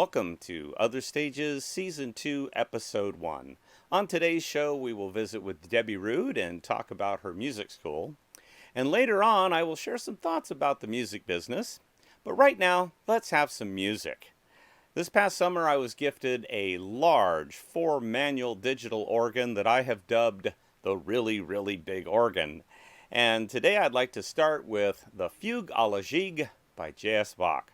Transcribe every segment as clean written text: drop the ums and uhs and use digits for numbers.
Welcome to Other Stages, Season 2, Episode 1. On today's show, we will visit with Debi Ruud and talk about her music school. And later on, I will share some thoughts about the music business. But right now, let's have some music. This past summer, I was gifted a large 4-manual digital organ that I have dubbed the really, really big organ. And today I'd like to start with the Fugue à la Gigue by J.S. Bach.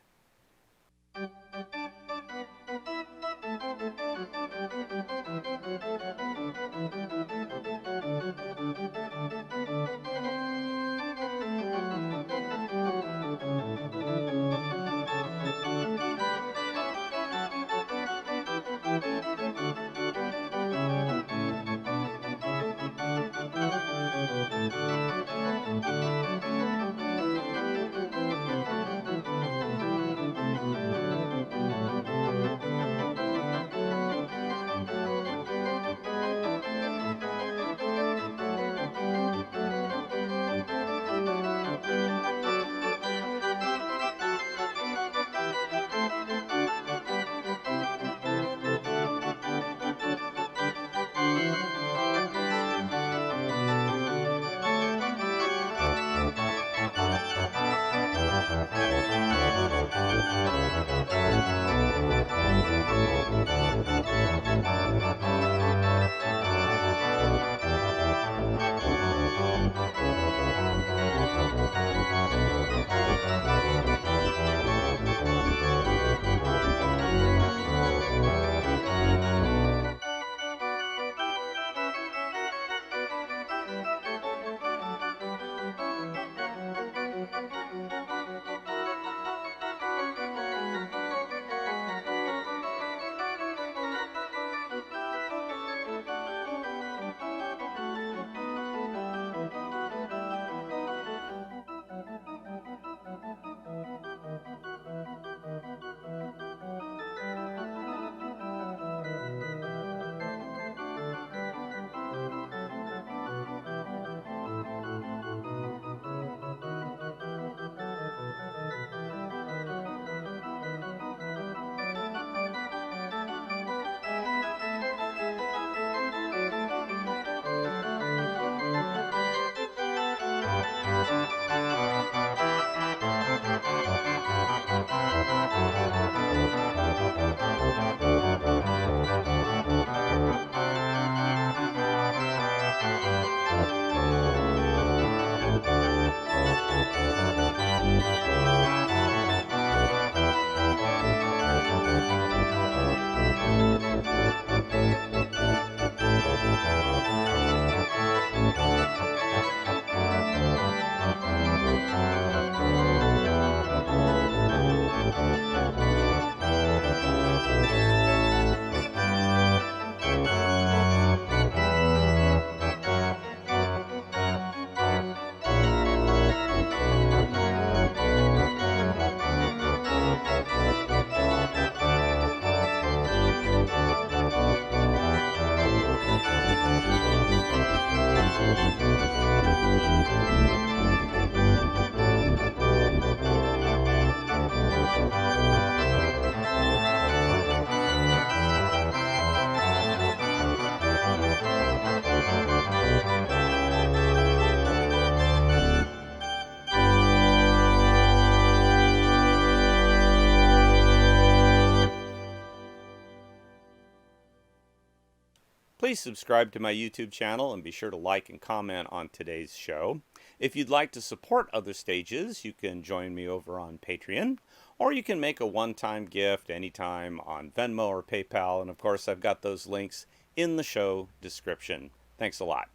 Please subscribe to my YouTube channel and be sure to like and comment on today's show. If you'd like to support Other Stages, you can join me over on Patreon, or you can make a one-time gift anytime on Venmo or PayPal, and of course I've got those links in the show description. Thanks a lot.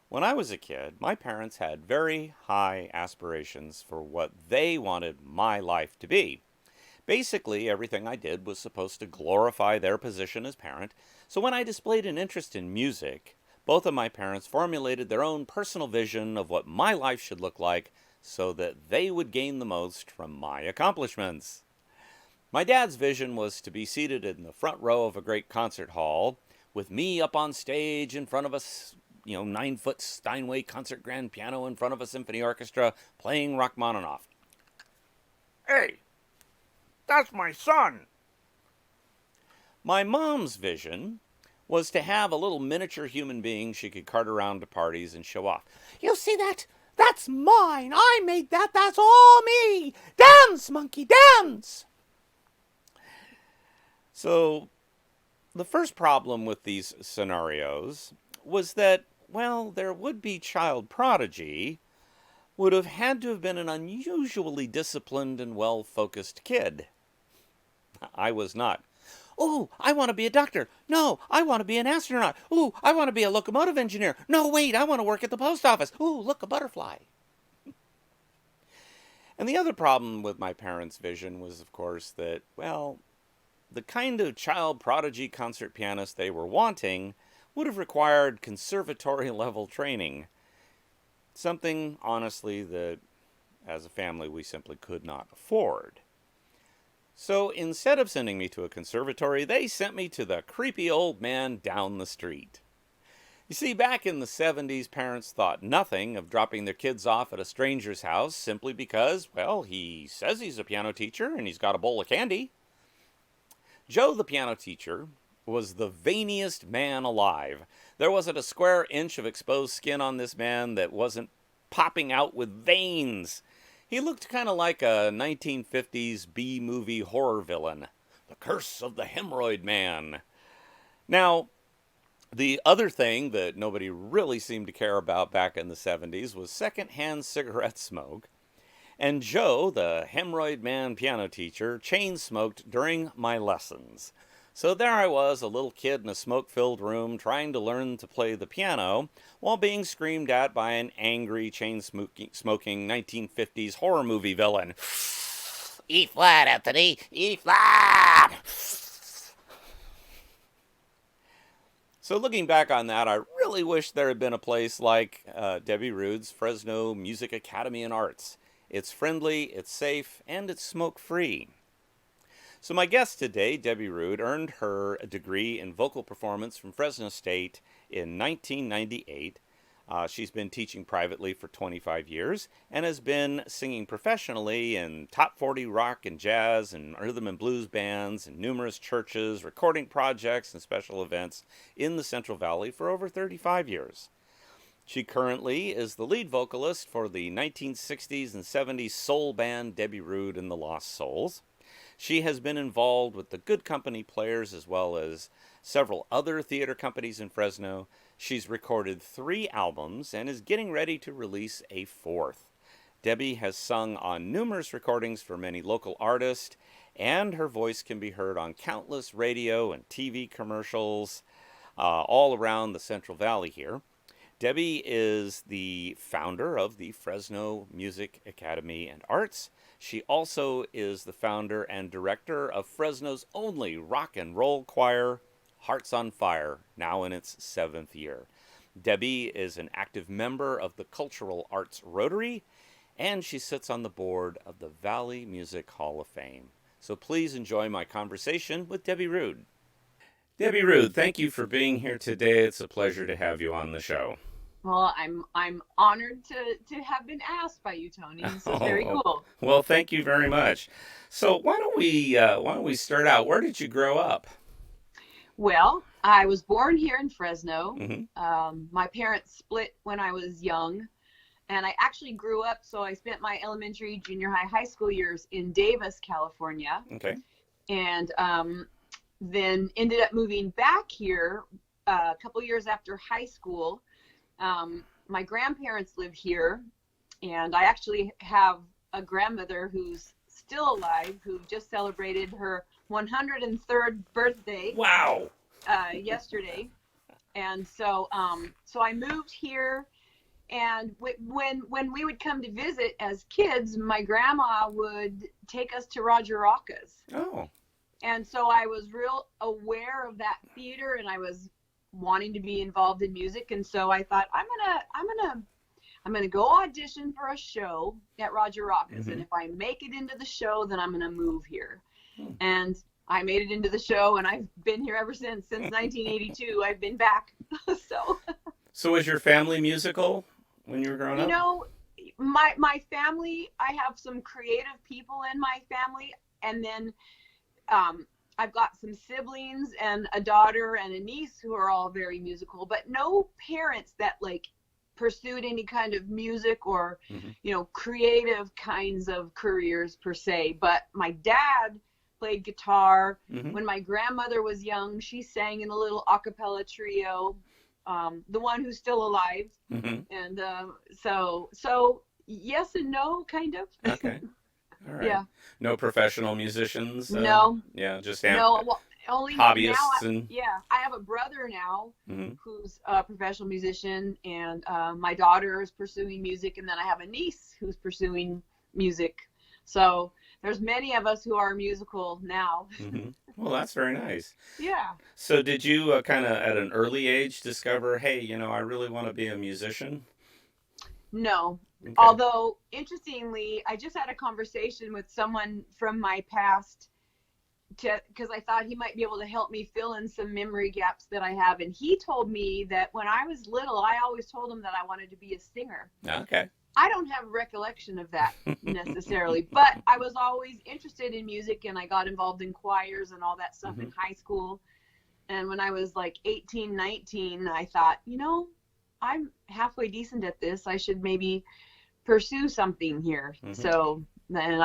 When I was a kid, my parents had very high aspirations for what they wanted my life to be. Basically, everything I did was supposed to glorify their position as parent, so when I displayed an interest in music, both of my parents formulated their own personal vision of what my life should look like so that they would gain the most from my accomplishments. My dad's vision was to be seated in the front row of a great concert hall, with me up on stage in front of a 9-foot Steinway concert grand piano in front of a symphony orchestra playing Rachmaninoff. Hey, that's my son. My mom's vision was to have a little miniature human being she could cart around to parties and show off. You see that? That's mine. I made that. That's all me. Dance, monkey, dance. So, the first problem with these scenarios was that, well, their would be child prodigy would have had to have been an unusually disciplined and well focused kid. I was not. Oh, I want to be a doctor. No, I want to be an astronaut. Ooh, I want to be a locomotive engineer. No, wait, I want to work at the post office. Ooh, look, a butterfly. And the other problem with my parents' vision was, of course, that, well, the kind of child prodigy concert pianist they were wanting would have required conservatory level training. Something, honestly, that as a family we simply could not afford. So instead of sending me to a conservatory, they sent me to the creepy old man down the street. You see, back in the 70s, parents thought nothing of dropping their kids off at a stranger's house simply because, well, he says he's a piano teacher and he's got a bowl of candy. Joe, the piano teacher, was the veiniest man alive. There wasn't a square inch of exposed skin on this man that wasn't popping out with veins. He looked kind of like a 1950s B-movie horror villain. The Curse of the Hemorrhoid Man. Now, the other thing that nobody really seemed to care about back in the 70s was secondhand cigarette smoke. And Joe, the Hemorrhoid Man piano teacher, chain smoked during my lessons. So there I was, a little kid in a smoke-filled room trying to learn to play the piano while being screamed at by an angry chain-smoking 1950s horror movie villain. E flat, Anthony! E flat! So looking back on that, I really wish there had been a place like Debi Ruud's Fresno Music Academy and Arts. It's friendly, it's safe, and it's smoke-free. So my guest today, Debi Ruud, earned her degree in vocal performance from Fresno State in 1998. She's been teaching privately for 25 years and has been singing professionally in top 40 rock and jazz and rhythm and blues bands and numerous churches, recording projects, and special events in the Central Valley for over 35 years. She currently is the lead vocalist for the 1960s and 70s soul band Debi Ruud and the Lost Souls. She has been involved with the Good Company Players as well as several other theater companies in Fresno. She's recorded 3 albums and is getting ready to release a 4th. Debi has sung on numerous recordings for many local artists, and her voice can be heard on countless radio and TV commercials all around the Central Valley here. Debi is the founder of the Fresno Music Academy and Arts. She also is the founder and director of Fresno's only rock and roll choir, Hearts on Fire, now in its 7th year. Debi is an active member of the Cultural Arts Rotary, and she sits on the board of the Valley Music Hall of Fame. So please enjoy my conversation with Debi Ruud. Debi Ruud, thank you for being here today. It's a pleasure to have you on the show. Well, I'm honored to have been asked by you, Tony. This is very cool. Well, thank you very much. So why don't we start out? Where did you grow up? Well, I was born here in Fresno. Mm-hmm. My parents split when I was young, and I actually grew up. So I spent my elementary, junior high, high school years in Davis, California. Okay. And then ended up moving back here a couple years after high school. My grandparents live here, and I actually have a grandmother who's still alive, who just celebrated her 103rd birthday. Wow! Yesterday, and so I moved here, and when we would come to visit as kids, my grandma would take us to Roger Rocca's. Oh. And so I was real aware of that theater, and I was wanting to be involved in music, and so I thought I'm gonna go audition for a show at Roger Rocca's, Mm-hmm. and if I make it into the show, then I'm gonna move here. Hmm. And I made it into the show, and I've been here ever since 1982. I've been back. So was your family musical when you were growing up? You know, my family, I have some creative people in my family, and then I've got some siblings and a daughter and a niece who are all very musical, but no parents that like pursued any kind of music or, creative kinds of careers per se. But my dad played guitar. When my grandmother was young, she sang in a little a cappella trio, the one who's still alive. And so yes and no, kind of. Okay. All right. Yeah. No professional musicians? No. Yeah, just No, well, only now. hobbyists and. Yeah, I have a brother now Mm-hmm. who's a professional musician, and my daughter is pursuing music, and then I have a niece who's pursuing music. So there's many of us who are musical now. Well, that's very nice. Yeah. So did you kind of at an early age discover, hey, I really want to be a musician? No. Okay. Although, interestingly, I just had a conversation with someone from my past because I thought he might be able to help me fill in some memory gaps that I have. And he told me that when I was little, I always told him that I wanted to be a singer. Okay. I don't have recollection of that necessarily, but I was always interested in music, and I got involved in choirs and all that stuff in high school. And when I was like 18, 19, I thought, I'm halfway decent at this. I should maybe pursue something here. So then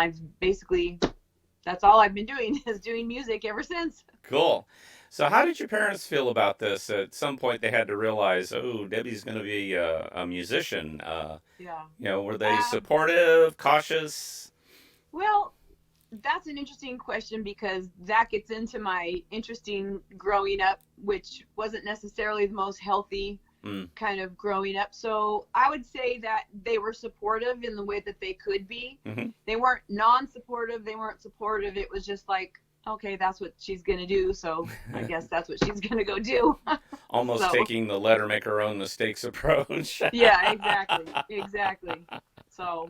that's all I've been doing is doing music ever since. Cool. So how did your parents feel about this? At some point they had to realize, oh, Debbie's going to be a musician. Yeah. Were they supportive, cautious? Well, that's an interesting question because that gets into my interesting growing up, which wasn't necessarily the most healthy kind of growing up. So I would say that they were supportive in the way that they could be. They weren't non-supportive. They weren't supportive. It was just like, okay, that's what she's going to do. So I guess that's what she's going to go do. Almost taking the let her make her own mistakes approach. Yeah, exactly. So,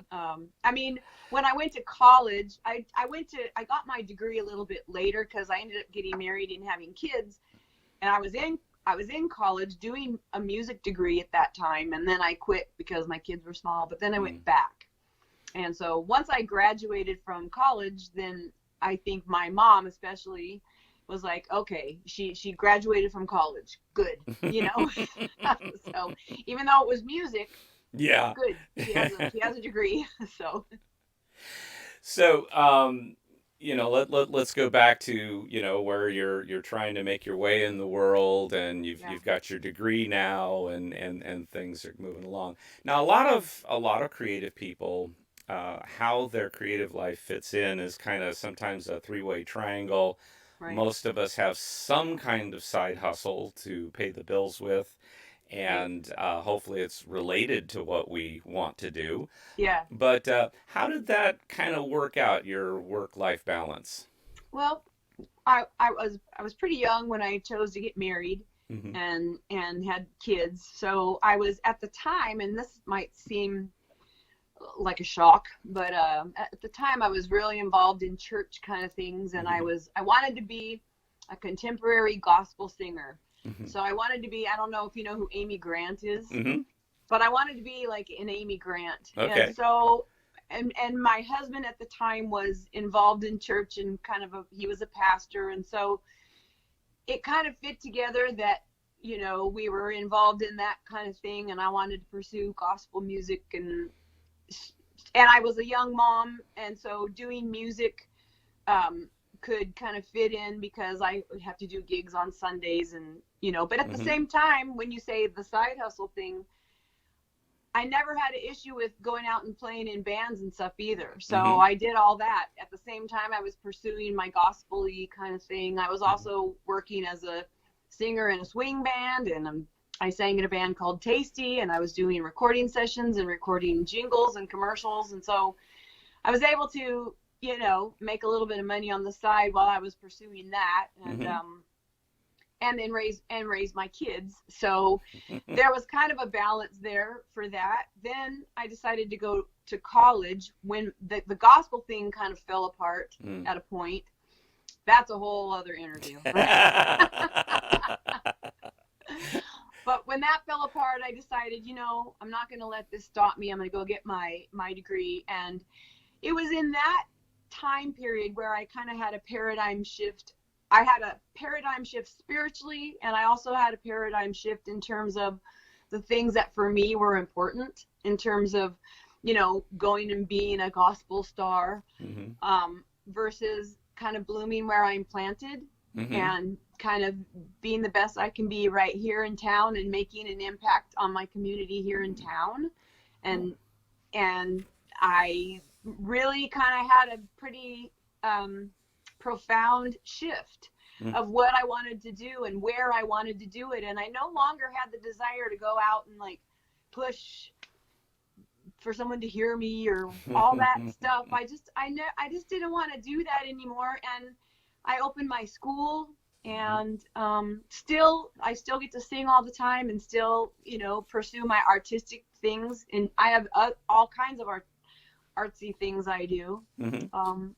when I went to college, I got my degree a little bit later because I ended up getting married and having kids. And I was in college doing a music degree at that time, and then I quit because my kids were small, but then I went back. And so once I graduated from college, then I think my mom especially was like, okay, she graduated from college. Good. So even though it was music, yeah, good. She has a degree. So, let's go back to, where you're trying to make your way in the world, and you've got your degree now, and things are moving along. Now, a lot of creative people, how their creative life fits in is kind of sometimes a three-way triangle. Right. Most of us have some kind of side hustle to pay the bills with, and hopefully it's related to what we want to do. Yeah. But how did that kind of work out, your work-life balance? Well, I was pretty young when I chose to get married and had kids. So I was at the time, and this might seem like a shock, but at the time I was really involved in church kind of things, and I wanted to be a contemporary gospel singer. So I wanted to be, I don't know if you know who Amy Grant is, but I wanted to be like an Amy Grant. Okay. And so, and my husband at the time was involved in church and he was a pastor. And so it kind of fit together that, we were involved in that kind of thing, and I wanted to pursue gospel music, and I was a young mom, and so doing music could kind of fit in because I would have to do gigs on Sundays, and but at the same time, when you say the side hustle thing, I never had an issue with going out and playing in bands and stuff either. So I did all that. At the same time, I was pursuing my gospel-y kind of thing. I was also working as a singer in a swing band, and I sang in a band called Tasty, and I was doing recording sessions and recording jingles and commercials. And so I was able to, make a little bit of money on the side while I was pursuing that, and then raise my kids. So there was kind of a balance there for that. Then I decided to go to college when the gospel thing kind of fell apart at a point. That's a whole other interview. But when that fell apart, I decided, I'm not going to let this stop me. I'm going to go get my degree. And it was in that time period where I kind of had a paradigm shift. I had a paradigm shift spiritually, and I also had a paradigm shift in terms of the things that for me were important, in terms of, going and being a gospel star, versus kind of blooming where I'm planted, and kind of being the best I can be right here in town and making an impact on my community here in town. And I really kind of had a pretty profound shift of what I wanted to do and where I wanted to do it. And I no longer had the desire to go out and like push for someone to hear me or all that stuff. I just didn't want to do that anymore. And I opened my school, and I still get to sing all the time, and still, pursue my artistic things. And I have all kinds of artsy things I do.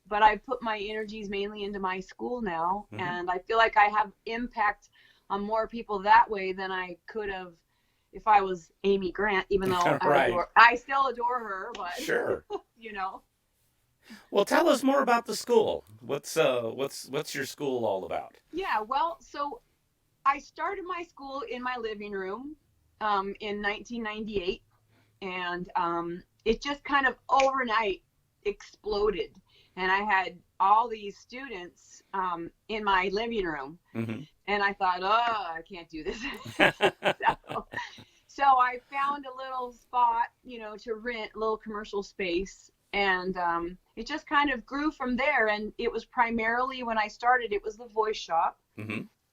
But I put my energies mainly into my school now, and I feel like I have impact on more people that way than I could have if I was Amy Grant, even though I still adore her, but sure. Well, tell us more about the school. What's your school all about? Yeah, well, so I started my school in my living room in 1998, and it just kind of overnight exploded, and I had all these students in my living room, and I thought, oh, I can't do this. So I found a little spot, to rent, a little commercial space, and it just kind of grew from there. And it was primarily, when I started, it was the voice shop,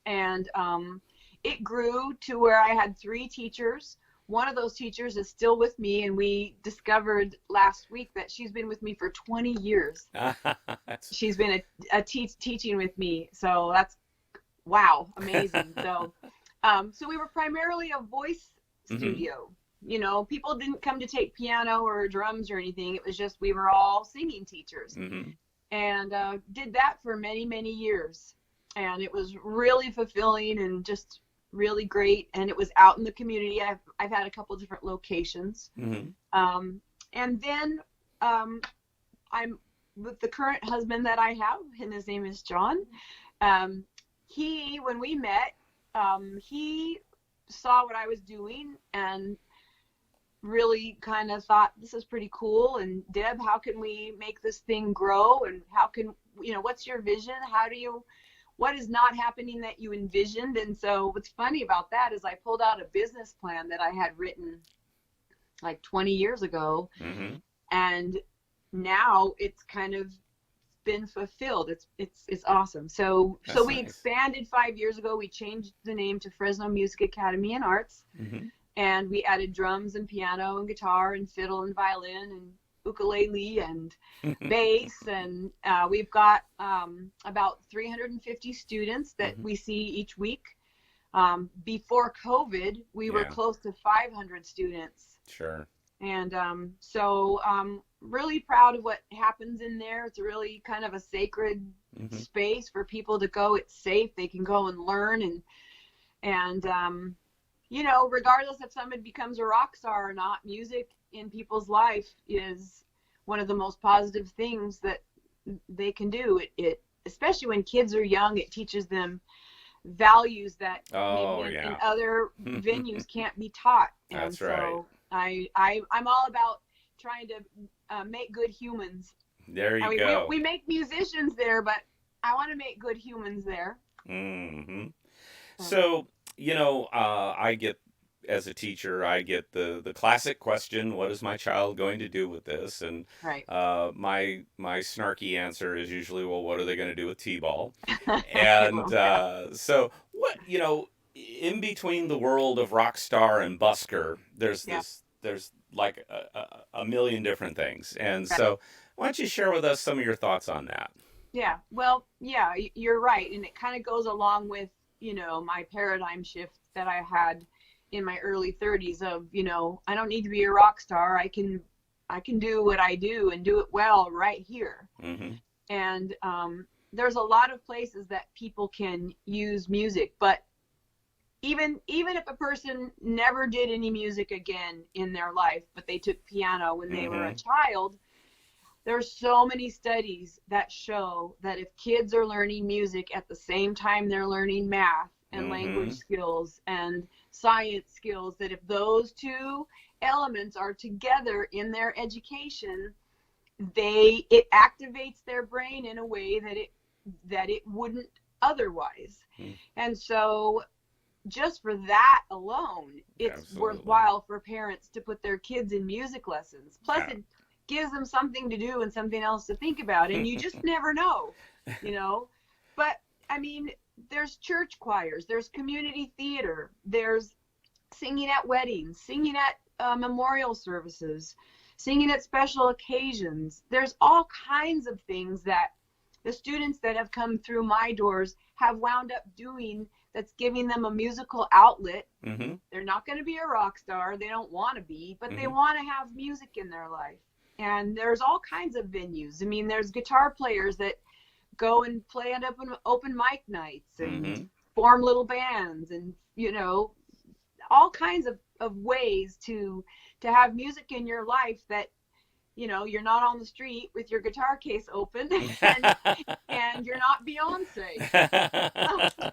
and it grew to where I had 3 teachers. One of those teachers is still with me, and we discovered last week that she's been with me for 20 years. She's been teaching with me, so that's, wow, amazing. So we were primarily a voice studio. People didn't come to take piano or drums or anything. It was just, we were all singing teachers, and did that for many, many years. And it was really fulfilling and just really great. And it was out in the community. I've had a couple different locations. And then I'm with the current husband that I have, and his name is John. When we met, he saw what I was doing and really kind of thought, this is pretty cool. And Deb, how can we make this thing grow? And how can, what's your vision? What is not happening that you envisioned? And so what's funny about that is I pulled out a business plan that I had written like 20 years ago. And now it's kind of been fulfilled. It's awesome. So we expanded 5 years ago. We changed the name to Fresno Music Academy and Arts. And we added drums and piano and guitar and fiddle and violin and ukulele and bass, and we've got about 350 students that we see each week. Before COVID, we were close to 500 students. Sure. And so really proud of what happens in there. It's really kind of a sacred space for people to go. It's safe. They can go and learn, and regardless if somebody becomes a rock star or not, music in people's life is one of the most positive things that they can do. It especially when kids are young, it teaches them values that maybe in other venues can't be taught. And that's right. I'm all about trying to make good humans. There you go. We make musicians there, but I want to make good humans there. So, I get, as a teacher, I get the classic question, what is my child going to do with this? And my snarky answer is usually, well, what are they going to do with T-ball? And so, what, in between the world of rock star and busker, there's like a million different things. And so why don't you share with us some of your thoughts on that? Yeah, well, yeah, you're right. And it kind of goes along with, my paradigm shift that I had in my early 30s of, I don't need to be a rock star. I can do what I do and do it well right here. And there's a lot of places that people can use music, but even if a person never did any music again in their life, but they took piano when they were a child, There's so many studies that show that if kids are learning music at the same time they're learning math and language skills and science skills, that if those two elements are together in their education, it activates their brain in a way that it wouldn't otherwise. And so just for that alone, it's worthwhile for parents to put their kids in music lessons. Plus, it gives them something to do and something else to think about, and you just never know, you know. But I mean, there's church choirs, there's community theater, there's singing at weddings, singing at memorial services, singing at special occasions. There's all kinds of things that the students that have come through my doors have wound up doing that's giving them a musical outlet. They're not going to be a rock star, they don't want to be, but they want to have music in their life. And there's all kinds of venues. I mean, there's guitar players that go and play at open mic nights and form little bands, and, you know, all kinds of ways to have music in your life that, you know, you're not on the street with your guitar case open and you're not Beyonce.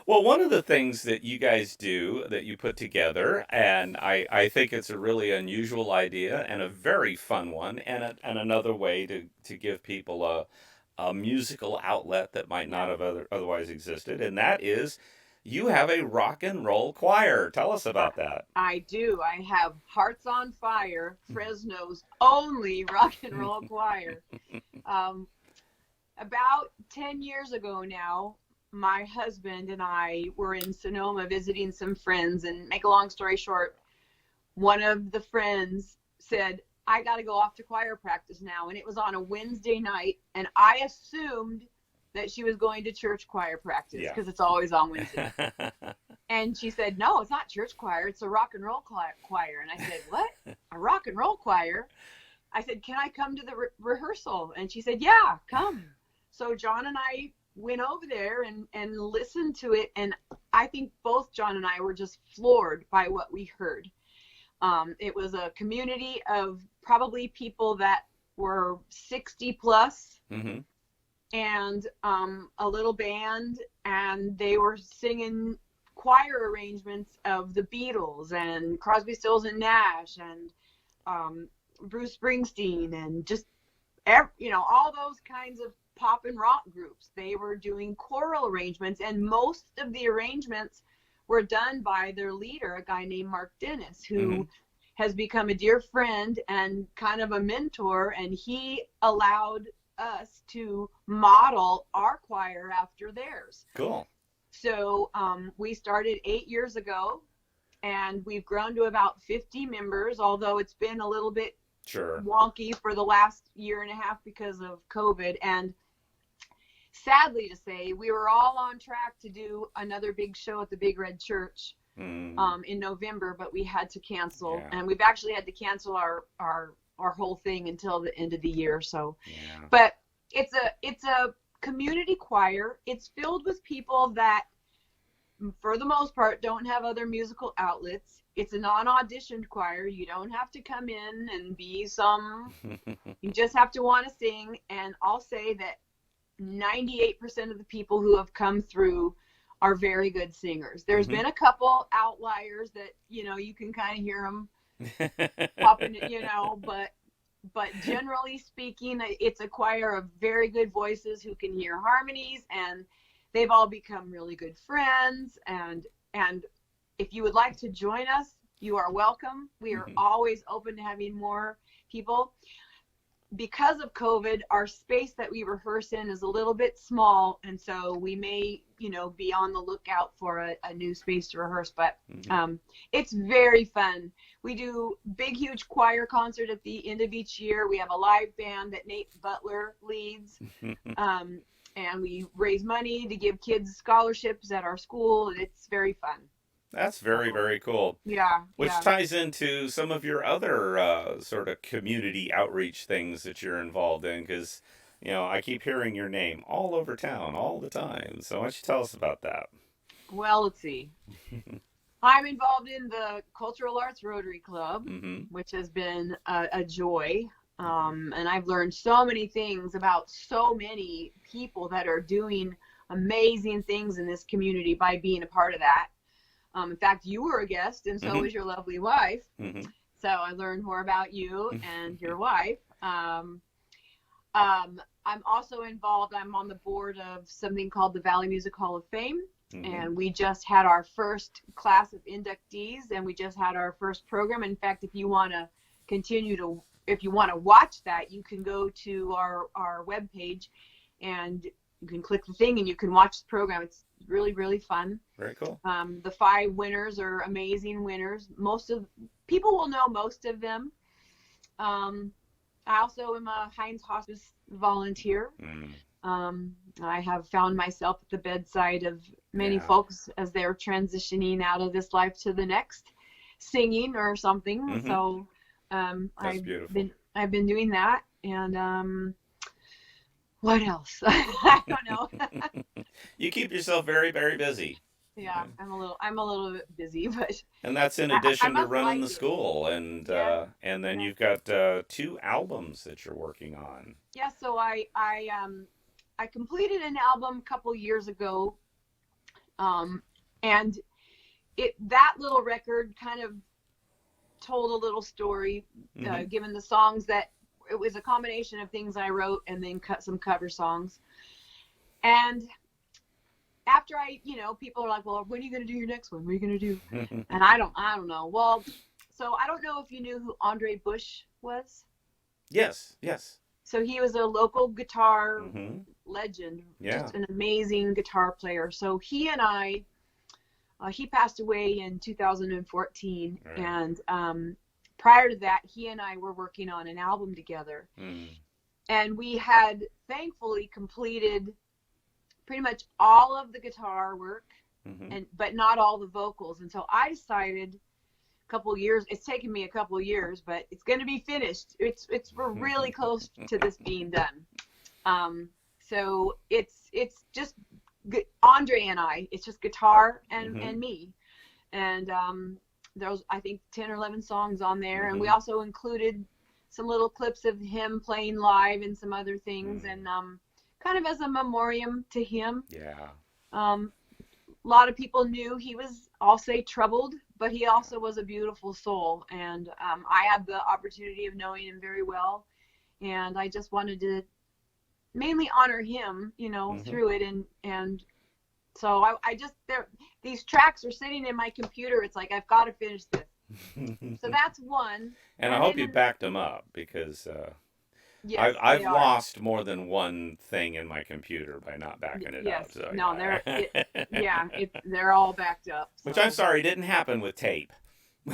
Well, one of the things that you guys do, that you put together, and I think it's a really unusual idea and a very fun one, and another way to give people a musical outlet that might not have otherwise existed, and that is you have a rock and roll choir. Tell us about that. I do. I have Hearts on Fire, Fresno's only rock and roll choir. About 10 years ago now, my husband and I were in Sonoma visiting some friends, and make a long story short, one of the friends said, I got to go off to choir practice now. And it was on a Wednesday night, and I assumed that she was going to church choir practice because it's always on Wednesday. And she said, no, it's not church choir, it's a rock and roll choir. And I said, what? A rock and roll choir? I said, can I come to the rehearsal? And she said, yeah, come. So John and I went over there and listened to it, and I think both John and I were just floored by what we heard. It was a community of probably people that were 60 plus, and a little band, and they were singing choir arrangements of the Beatles and Crosby, Stills and Nash and Bruce Springsteen, and just all those kinds of pop and rock groups. They were doing choral arrangements, and most of the arrangements were done by their leader, a guy named Mark Dennis, who has become a dear friend and kind of a mentor, and he allowed us to model our choir after theirs. Cool. So we started 8 years ago, and we've grown to about 50 members, although it's been a little bit wonky for the last year and a half because of COVID. And sadly to say, we were all on track to do another big show at the Big Red Church in November, but we had to cancel, and we've actually had to cancel our whole thing until the end of the year. So, but it's a community choir. It's filled with people that, for the most part, don't have other musical outlets. It's a non-auditioned choir. You don't have to come in and be you just have to want to sing. And I'll say that 98% of the people who have come through are very good singers. There's been a couple outliers that, you can kind of hear them popping, but generally speaking, it's a choir of very good voices who can hear harmonies, and they've all become really good friends. And if you would like to join us, you are welcome. We are always open to having more people. Because of COVID, our space that we rehearse in is a little bit small, and so we may, be on the lookout for a new space to rehearse, but it's very fun. We do big, huge choir concert at the end of each year. We have a live band that Nate Butler leads, and we raise money to give kids scholarships at our school, and it's very fun. That's very, very cool. Yeah. Which ties into some of your other sort of community outreach things that you're involved in, because, I keep hearing your name all over town all the time. So why don't you tell us about that? Well, let's see. I'm involved in the Cultural Arts Rotary Club, which has been a joy. And I've learned so many things about so many people that are doing amazing things in this community by being a part of that. In fact, you were a guest, and so was your lovely wife. So I learned more about you and your wife. I'm also involved. I'm on the board of something called the Valley Music Hall of Fame. And we just had our first class of inductees, and we just had our first program. In fact, if you want to watch that, you can go to our webpage and you can click the thing and you can watch the program. It's really, really fun. Very cool. The 5 winners are amazing winners. People will know most of them. I also am a Heinz Hospice volunteer. I have found myself at the bedside of many folks as they're transitioning out of this life to the next, singing or something. So I've been doing that. And what else? I don't know. You keep yourself very, very busy. Yeah, I'm a little bit busy, but. And that's in addition to running the it. school, and then you've got 2 albums that you're working on. Yeah, so I completed an album a couple years ago, and that little record kind of told a little story, given the songs that it was a combination of things I wrote and then cut some cover songs. And after people are like, well, when are you going to do your next one? What are you going to do? And I don't know. Well, so I don't know if you knew who Andre Bush was. Yes. So he was a local guitar legend, just an amazing guitar player. So he and I, he passed away in 2014. Right. And prior to that, he and I were working on an album together. And we had thankfully completed pretty much all of the guitar work, but not all the vocals. And so I decided a couple years, it's taken me a couple of years, but it's going to be finished. We're really close to this being done. So it's just Andre and I, it's just guitar and me. And there's, I think, 10 or 11 songs on there. And we also included some little clips of him playing live and some other things. And kind of as a memoriam to him. Yeah. A lot of people knew he was, I'll say, troubled, but he also was a beautiful soul. And I had the opportunity of knowing him very well. And I just wanted to mainly honor him, through it. And so I just, these tracks are sitting in my computer. It's like, I've got to finish this. So that's one. And I hope you backed them up, because yes, I've lost more than one thing in my computer by not backing it up. So, no, they're all backed up. So. Which I'm sorry didn't happen with tape.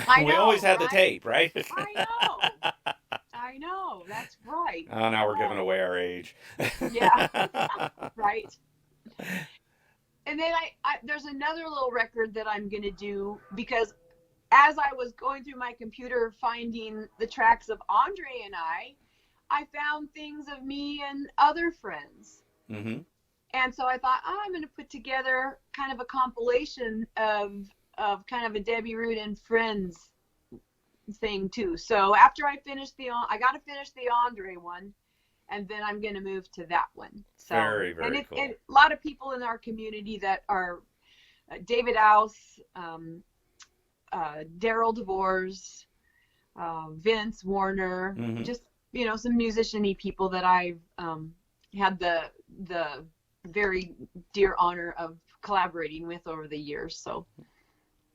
I know, we always had the tape, right? I know. That's right. Oh, now we're giving away our age. Yeah, right. And then there's another little record that I'm gonna do, because as I was going through my computer finding the tracks of Andre and I found things of me and other friends. And so I thought, I'm going to put together kind of a compilation of kind of a Debi Ruud and friends thing too. So after I got to finish the Andre one, and then I'm going to move to that one. So, very, very cool. And a lot of people in our community that are David Ouse, Daryl DeVores, Vince Warner, just some musician-y people that I've had the very dear honor of collaborating with over the years. So,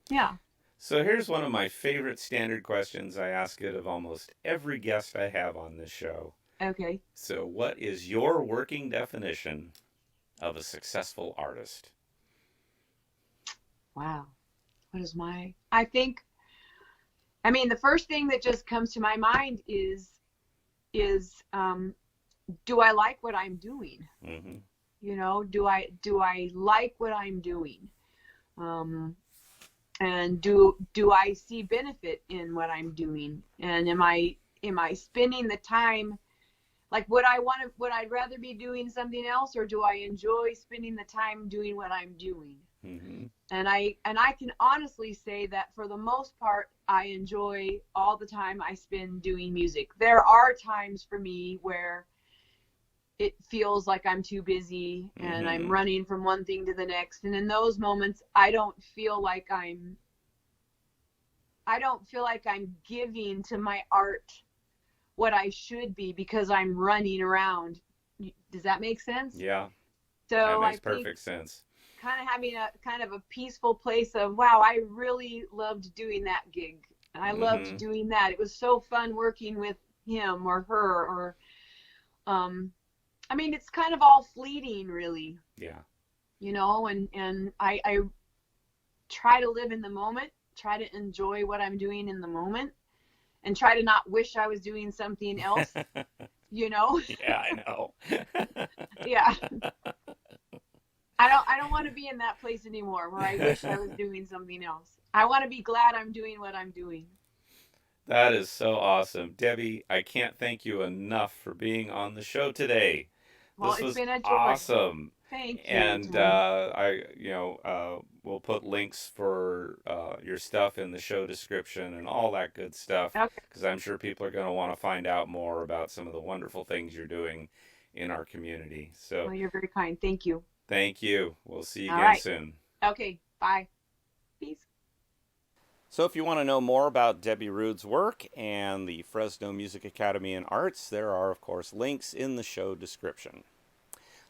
yeah. So here's one of my favorite standard questions. I ask it of almost every guest I have on this show. Okay. So what is your working definition of a successful artist? Wow. What is the first thing that just comes to my mind is do I like what I'm doing? Do I like what I'm doing? And do I see benefit in what I'm doing? And am I spending the time, like would I rather be doing something else, or do I enjoy spending the time doing what I'm doing? Mm-hmm. And I can honestly say that for the most part, I enjoy all the time I spend doing music. There are times for me where it feels like I'm too busy and I'm Mm-hmm. running from one thing to the next. And in those moments, I don't feel like I'm giving to my art what I should be because I'm running around. Does that make sense? Yeah, that So makes I think perfect sense. kind of having a kind of a peaceful place of, wow, I really loved doing that gig. And I loved Mm-hmm. doing that. It was so fun working with him or her or um I mean, it's kind of all fleeting really, Yeah. and I try to live in the moment, try to enjoy what I'm doing in the moment, and try to not wish I was doing something else, you know? Yeah, I know. Yeah. I don't want to be in that place anymore where I wish I was doing something else. I want to be glad I'm doing what I'm doing. That is so awesome. Debbie, I can't thank you enough for being on the show today. Well, This it's was been a joy. awesome. Thank you, And Tony. we'll put links for your stuff in the show description and all that good stuff Okay. because I'm sure people are going to want to find out more about some of the wonderful things you're doing in our community. So Well, you're very kind. Thank you. thank you. We'll see you All again right. soon. Okay. Bye. Peace. So, if you want to know more about Debi Ruud's work and the Fresno Music Academy and Arts, there are, of course, links in the show description.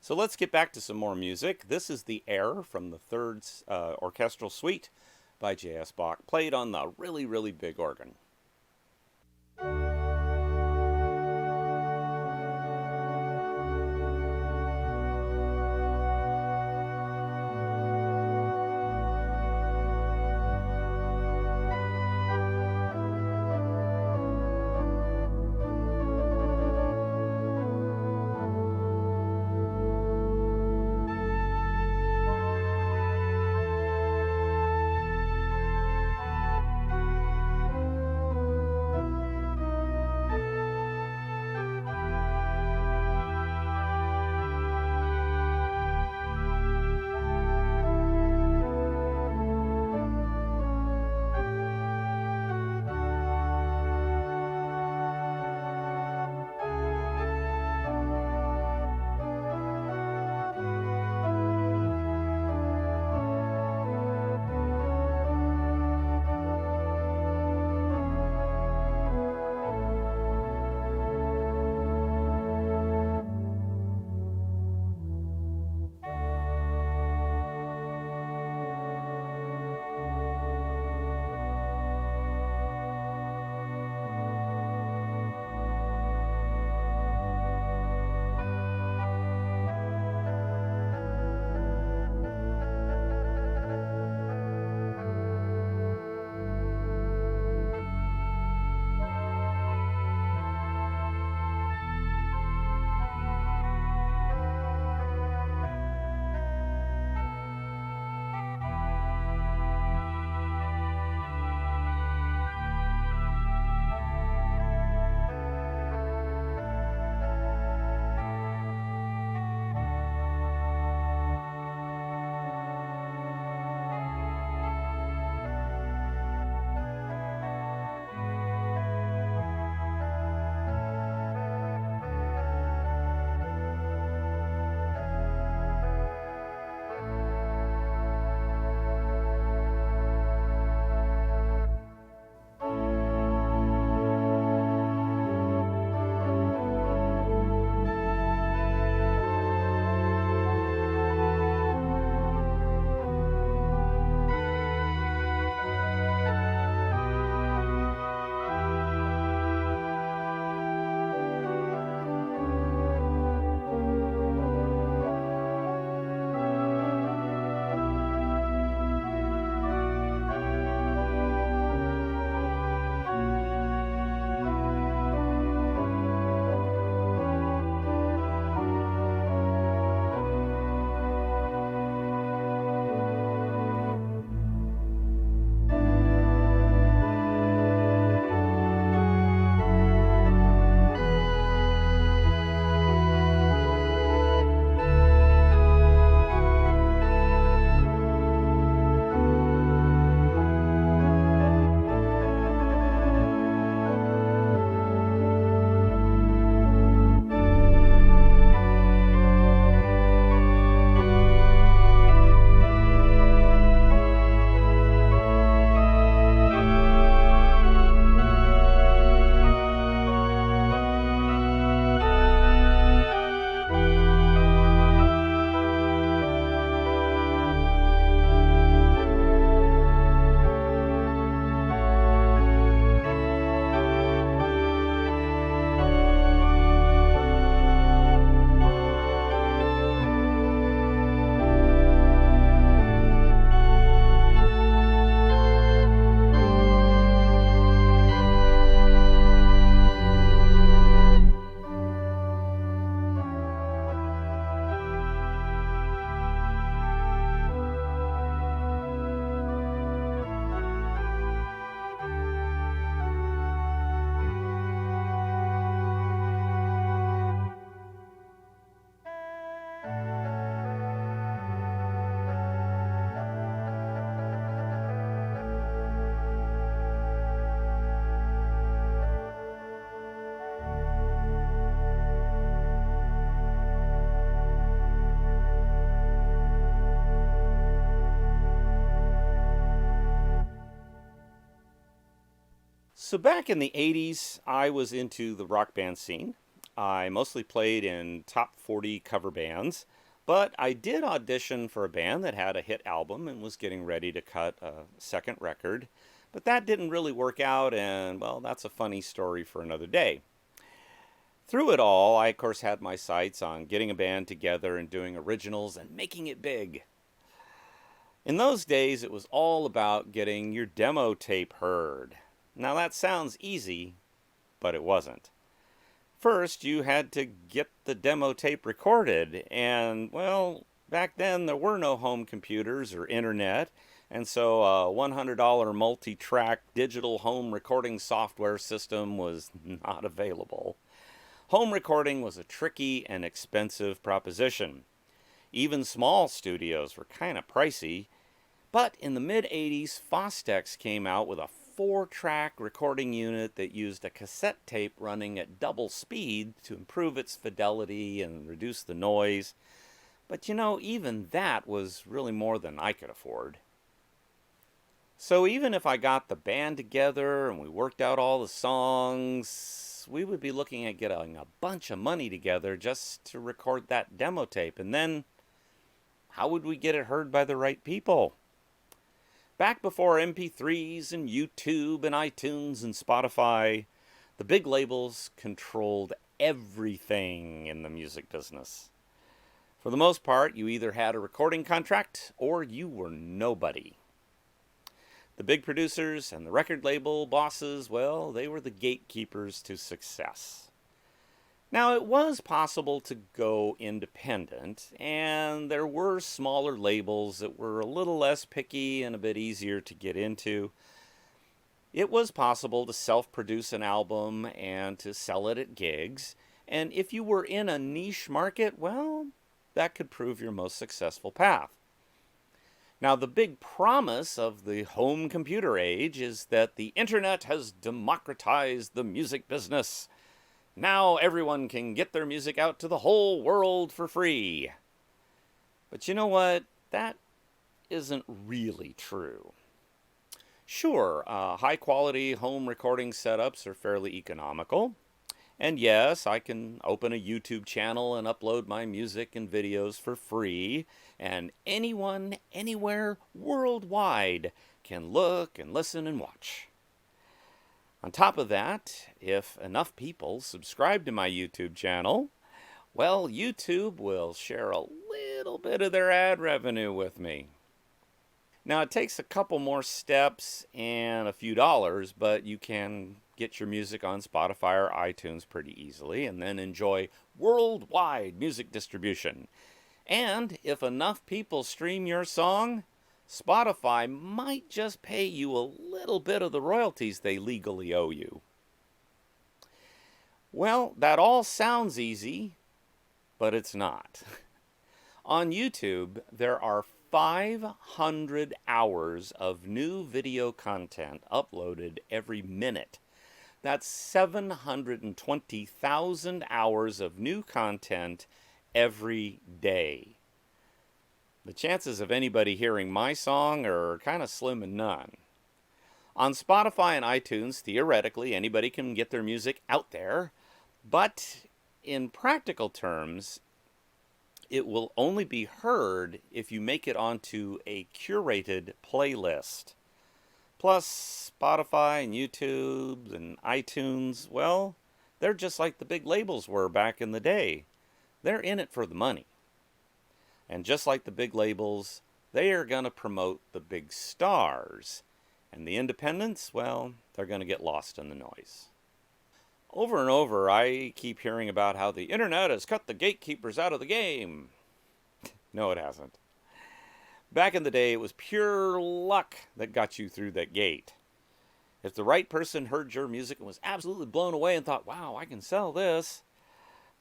So, let's get back to some more music. This is the air from the third orchestral suite by J.S. Bach, played on the really, really big organ. So back in the 80s, I was into the rock band scene. I mostly played in top 40 cover bands, but I did audition for a band that had a hit album and was getting ready to cut a second record. But that didn't really work out, and well, that's a funny story for another day. Through it all, I of course had my sights on getting a band together and doing originals and making it big. In those days, it was all about getting your demo tape heard. Now that sounds easy, but it wasn't. First, you had to get the demo tape recorded, and, well, back then there were no home computers or internet, and so a $100 multi-track digital home recording software system was not available. Home recording was a tricky and expensive proposition. Even small studios were kind of pricey, but in the mid-80s, Fostex came out with a 4-track recording unit that used a cassette tape running at double speed to improve its fidelity and reduce the noise. But you know, even that was really more than I could afford. So even if I got the band together and we worked out all the songs, we would be looking at getting a bunch of money together just to record that demo tape. And then, how would we get it heard by the right people? Back before MP3s and YouTube and iTunes and Spotify, the big labels controlled everything in the music business. For the most part, you either had a recording contract or you were nobody. The big producers and the record label bosses, well, they were the gatekeepers to success. Now, it was possible to go independent, and there were smaller labels that were a little less picky and a bit easier to get into. It was possible to self-produce an album and to sell it at gigs, and if you were in a niche market, well, that could prove your most successful path. Now, the big promise of the home computer age is that the internet has democratized the music business. Now everyone can get their music out to the whole world for free. But you know what? That isn't really true. Sure, high-quality home recording setups are fairly economical. And yes, I can open a YouTube channel and upload my music and videos for free. And anyone, anywhere, worldwide can look and listen and watch. On top of that, if enough people subscribe to my YouTube channel, well, YouTube will share a little bit of their ad revenue with me. Now, it takes a couple more steps and a few dollars, but you can get your music on Spotify or iTunes pretty easily and then enjoy worldwide music distribution. And if enough people stream your song, Spotify might just pay you a little bit of the royalties they legally owe you. Well, that all sounds easy, but it's not. On YouTube, there are 500 hours of new video content uploaded every minute. That's 720,000 hours of new content every day. The chances of anybody hearing my song are kind of slim and none. On Spotify and iTunes, theoretically, anybody can get their music out there, but in practical terms, it will only be heard if you make it onto a curated playlist. Plus, Spotify and YouTube and iTunes, well, they're just like the big labels were back in the day. They're in it for the money. And just like the big labels, they are going to promote the big stars. And the independents, well, they're going to get lost in the noise. Over and over, I keep hearing about how the internet has cut the gatekeepers out of the game. No, it hasn't. Back in the day, it was pure luck that got you through that gate. If the right person heard your music and was absolutely blown away and thought, wow, I can sell this,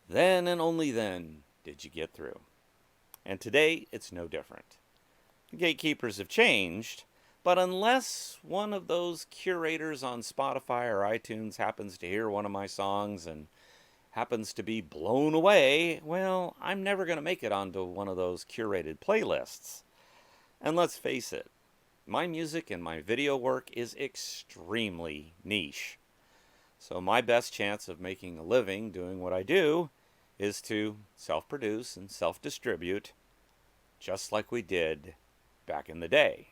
then and only then did you get through. And today, it's no different. The gatekeepers have changed, but unless one of those curators on Spotify or iTunes happens to hear one of my songs and happens to be blown away, well, I'm never going to make it onto one of those curated playlists. And let's face it, my music and my video work is extremely niche. So my best chance of making a living doing what I do is to self-produce and self-distribute, just like we did back in the day.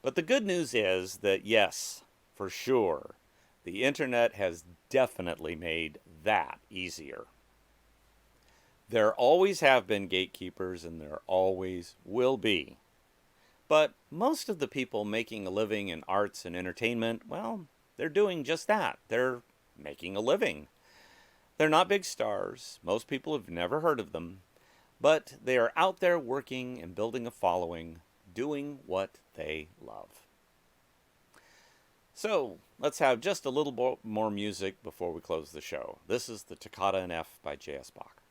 But the good news is that yes, for sure, the internet has definitely made that easier. There always have been gatekeepers and there always will be. But most of the people making a living in arts and entertainment, well, they're doing just that. They're making a living. They're not big stars. Most people have never heard of them. But they are out there working and building a following, doing what they love. So, let's have just a little more music before we close the show. This is the Toccata in F by J.S. Bach.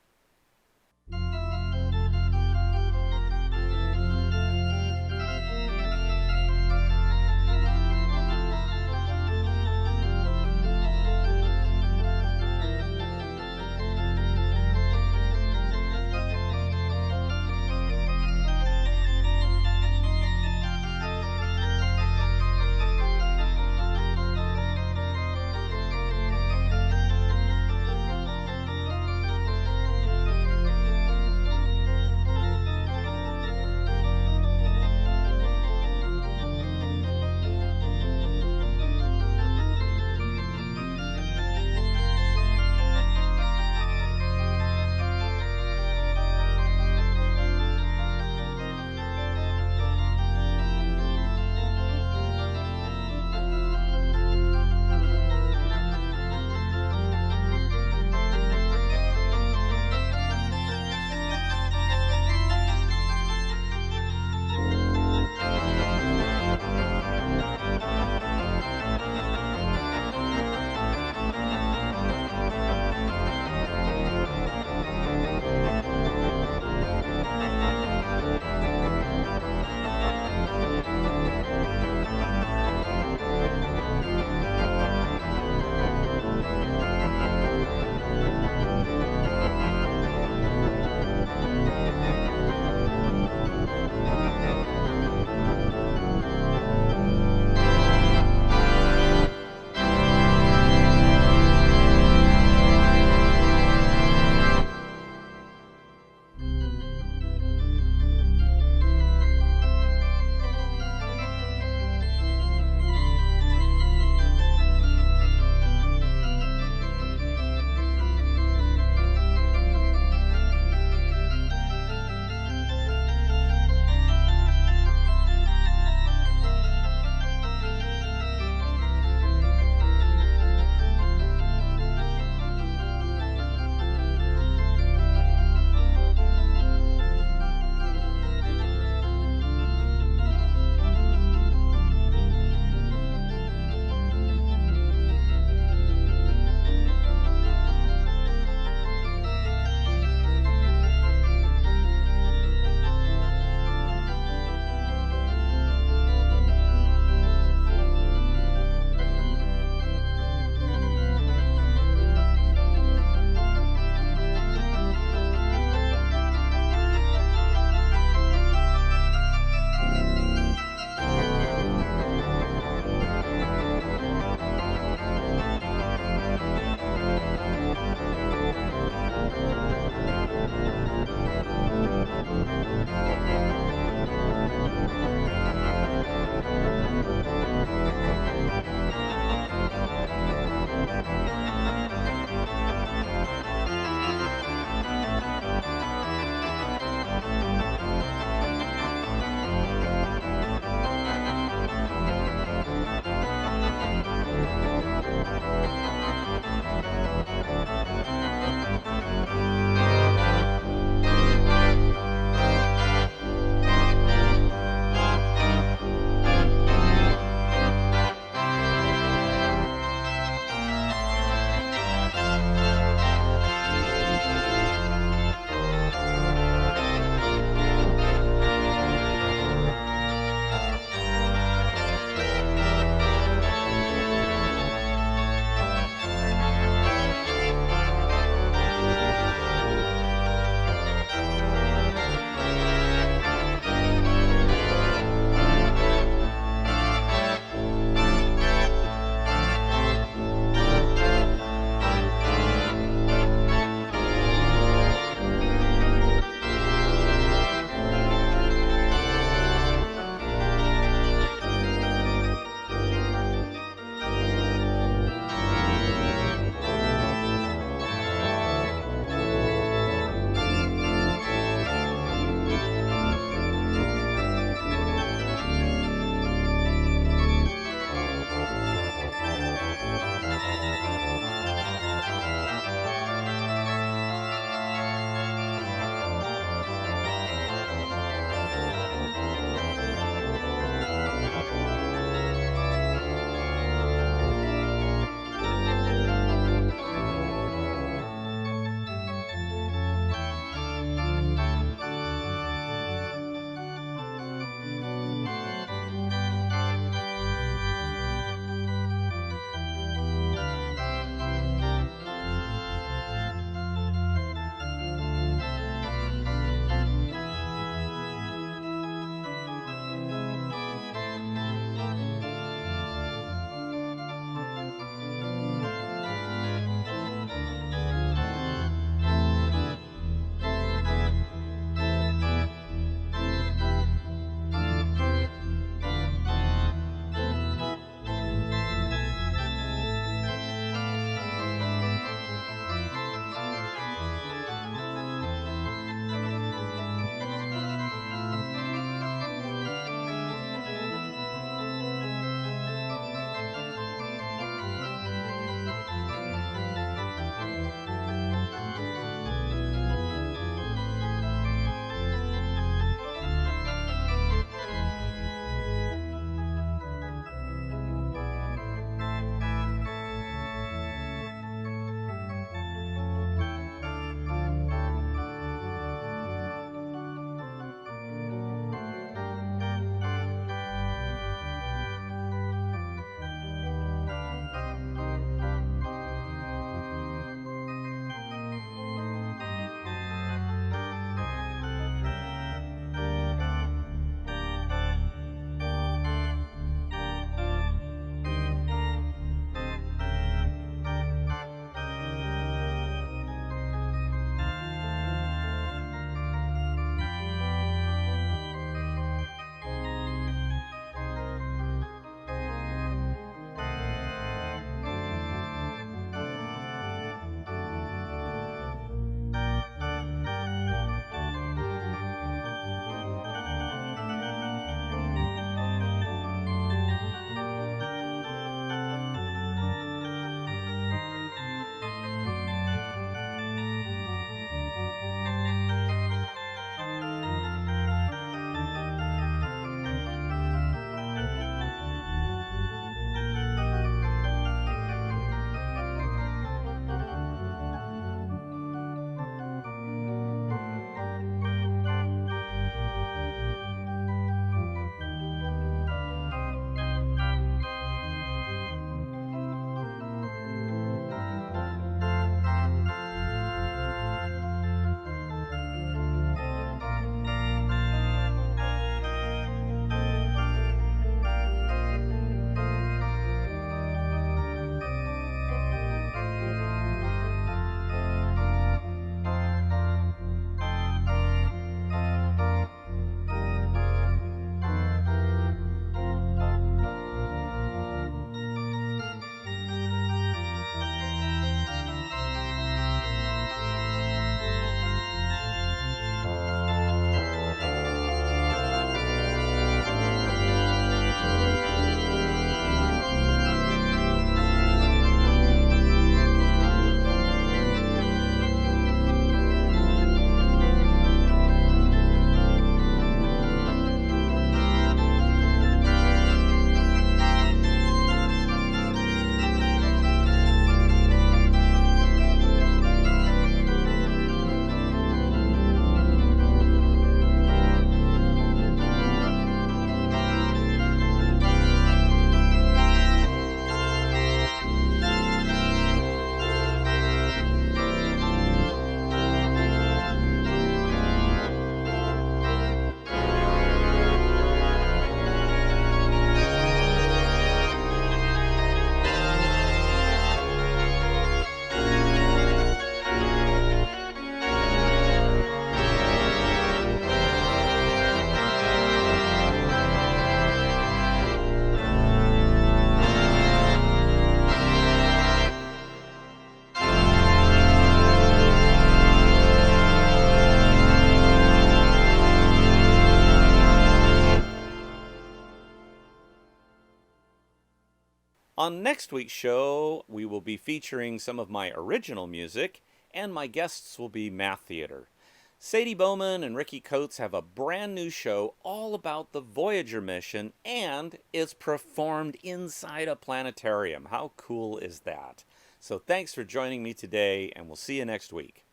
On next week's show, we will be featuring some of my original music, and my guests will be math theater. Sadie Bowman and Ricky Coates have a brand new show all about the Voyager mission, and it's performed inside a planetarium. How cool is that? So thanks for joining me today, and we'll see you next week.